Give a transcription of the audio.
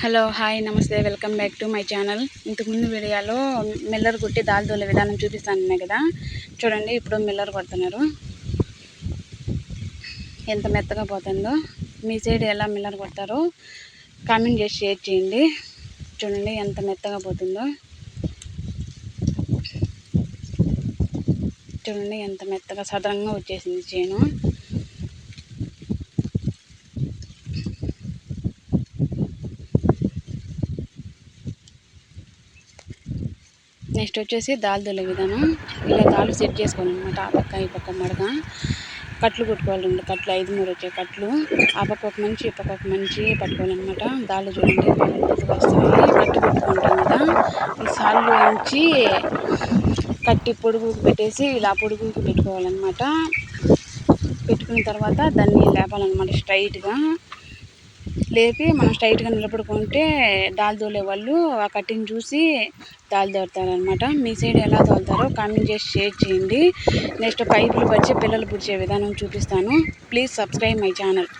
Hello hi నమస్తే welcome back to my channel. ఇంతకుముందు వీడియోలో మిల్లర్ కొట్టి దాల్ దోలే విధానం చూపిస్తాను కదా, చూడండి. ఇప్పుడు మిల్లర్ కొడుతున్నారు. ఎంత మెత్తగా పోతుందో. మీ సైడ్ ఎలా మిల్లర్ కొడతారో కామెంట్ చేసి షేర్ చేయండి. చూడండి ఎంత మెత్తగా పోతుందో. చూడండి ఎంత మెత్తగా సదరంగా వచ్చేసింది చేను. నెక్స్ట్ వచ్చేసి దాల్ దొల్లే విధానం. ఇలా దాళ్ళు సెట్ చేసుకోవాలన్నమాట. ఆ పక్క ఈ పక్క మడక కట్లు కొట్టుకోవాలి. 2 కట్లు 5 వచ్చే కట్లు ఆ పక్క ఒక మంచి ఈ పక్క ఒక మంచి పట్టుకోవాలన్నమాట. దాళ్ళు చూడండి బాగా వస్తాయి. కట్టు కొట్టుకుంటాం కదా, ఈ సాల్లో ఉంచి కట్టి పొడుగుకు పెట్టేసి ఇలా పొడుగుకు పెట్టుకోవాలన్నమాట. పెట్టుకున్న తర్వాత దాన్ని లేపాలన్నమాట. స్ట్రైట్గా లేపి మనం స్ట్రైట్గా నిలబడుకుంటే దాల్ దోలే వాళ్ళు ఆ కట్టిని చూసి దాల్ దోలుతారనమాట. మీ సైడ్ ఎలా దోలుతారో కామెంట్ చేసి షేర్ చేయండి. నెక్స్ట్ పైపులు వచ్చి పిల్లలు పుడిచే విధానం చూపిస్తాను. Please subscribe my channel.